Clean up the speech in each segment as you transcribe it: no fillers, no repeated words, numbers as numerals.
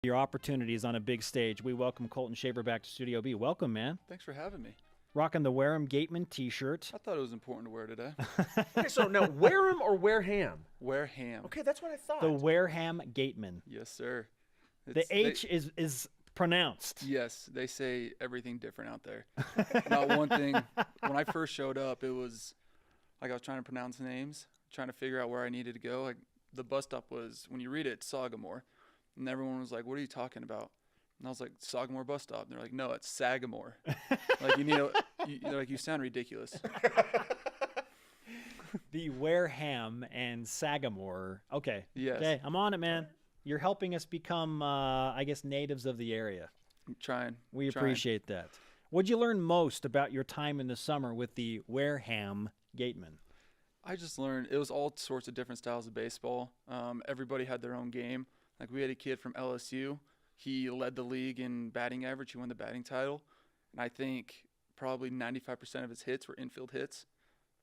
your opportunities on a big stage. We welcome Colton Shaver back to Studio B. Welcome, man. Thanks for having me. Rocking the Wareham Gateman t-shirt. I thought it was important to wear today. Okay, so now Wareham or Wareham? Wareham. Okay, that's what I thought. The Wareham Gateman. Yes, sir. The H is pronounced. Yes, they say everything different out there. Not one thing. When I first showed up, it was like I was trying to pronounce names, trying to figure out where I needed to go. Like the bus stop was, when you read it, it's Sagamore. And everyone was like, "What are you talking about?" And I was like, "Sagamore bus stop." And they're like, "No, it's Sagamore." Like they're like, "You sound ridiculous." The Wareham and Sagamore. Okay. Yes. Okay, I'm on it, man. You're helping us become, I guess, natives of the area. I'm trying. We appreciate that. What'd you learn most about your time in the summer with the Wareham Gateman? I just learned it was all sorts of different styles of baseball. Everybody had their own game. Like we had a kid from LSU. He led the league in batting average. He won the batting title. And I think probably 95% of his hits were infield hits.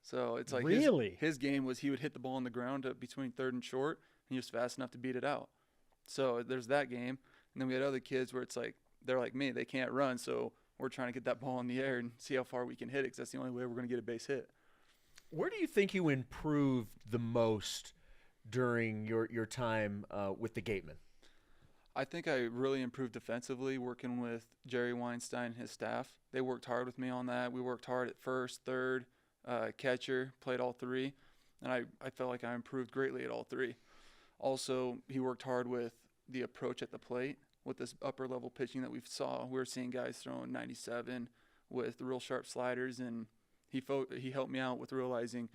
So it's like really? his game was he would hit the ball on the ground between third and short, and he was fast enough to beat it out. So there's that game. And then we had other kids where it's like they're like me. They can't run, so we're trying to get that ball in the air and see how far we can hit it because that's the only way we're going to get a base hit. Where do you think you improved the most during your time with the Gateman? I think I really improved defensively working with Jerry Weinstein and his staff. They worked hard with me on that. We worked hard at first, third, catcher, played all three, and I felt like I improved greatly at all three. Also, he worked hard with the approach at the plate with this upper-level pitching that we saw. We were seeing guys throwing 97 with real sharp sliders, and he helped me out with realizing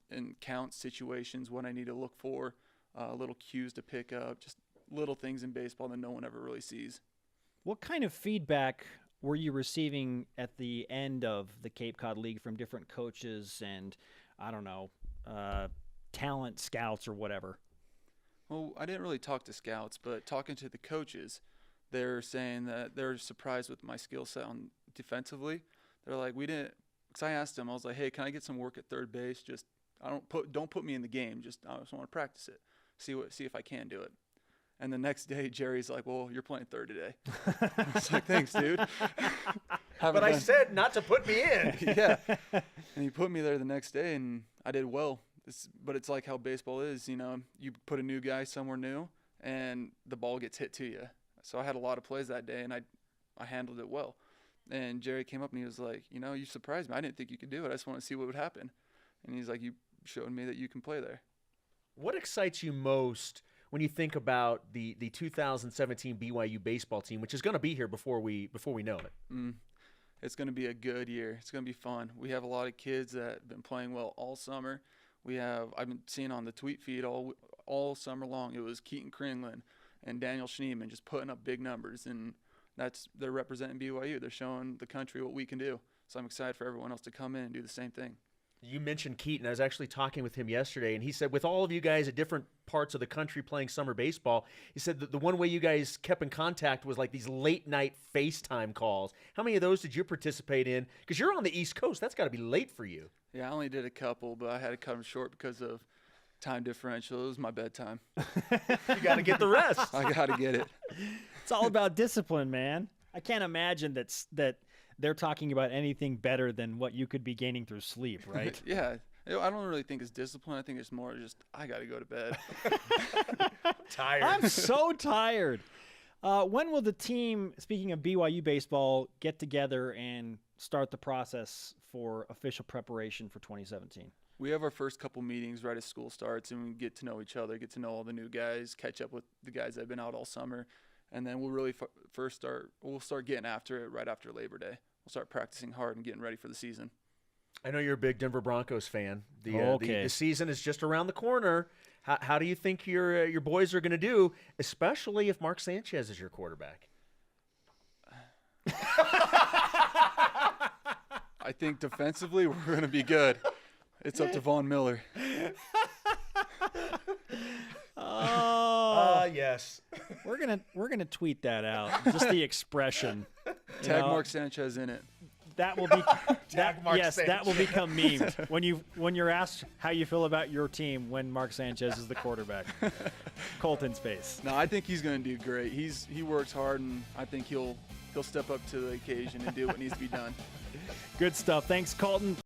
in count situations what I need to look for, little cues to pick up, just little things in baseball that no one ever really sees. What kind of feedback were you receiving at the end of the Cape Cod League from different coaches and, I don't know, talent scouts or whatever? Well, I didn't really talk to scouts, but talking to the coaches, they're saying that they're surprised with my skill set on defensively. They're like, because I asked them, I was like, "Hey, can I get some work at third base? Just don't put me in the game. I just want to practice it, see if I can do it." And the next day, Jerry's like, "Well, you're playing third today." I was like, "Thanks, dude." But I said not to put me in. Yeah, and he put me there the next day, and I did well. But it's like how baseball is, you put a new guy somewhere new, and the ball gets hit to you. So I had a lot of plays that day, and I handled it well. And Jerry came up, and he was like, "You surprised me. I didn't think you could do it. I just want to see what would happen." And he's like, "You showed me that you can play there." What excites you most when you think about the 2017 BYU baseball team, which is going to be here before we know it? It's going to be a good year. It's going to be fun. We have a lot of kids that have been playing well all summer. I've been seeing on the tweet feed all summer long, it was Keaton Kringlen and Daniel Schneeman just putting up big numbers, and they're representing BYU. They're showing the country what we can do. So I'm excited for everyone else to come in and do the same thing. You mentioned Keaton. I was actually talking with him yesterday, and he said with all of you guys at different parts of the country playing summer baseball, he said that the one way you guys kept in contact was like these late-night FaceTime calls. How many of those did you participate in? Because you're on the East Coast. That's got to be late for you. Yeah, I only did a couple, but I had to cut them short because of time differential. It was my bedtime. You got to get the rest. I got to get it. It's all about discipline, man. I can't imagine that they're talking about anything better than what you could be gaining through sleep, right? Yeah. I don't really think it's discipline. I think it's more just I got to go to bed. Tired. I'm so tired. When will the team, speaking of BYU baseball, get together and start the process for official preparation for 2017? We have our first couple meetings right as school starts, and we get to know each other, get to know all the new guys, catch up with the guys that have been out all summer, and then we'll really we'll start getting after it right after Labor Day. We'll start practicing hard and getting ready for the season. I know you're a big Denver Broncos fan. The season is just around the corner. How do you think your boys are going to do, especially if Mark Sanchez is your quarterback? I think defensively we're going to be good. It's up to Von Miller. Yes. We're gonna tweet that out. Just the expression. Tag Mark Sanchez in it. That will be Mark that will become memed when you're asked how you feel about your team when Mark Sanchez is the quarterback. Colton's face. No, I think he's going to do great. He works hard, and I think he'll step up to the occasion and do what needs to be done. Good stuff. Thanks, Colton.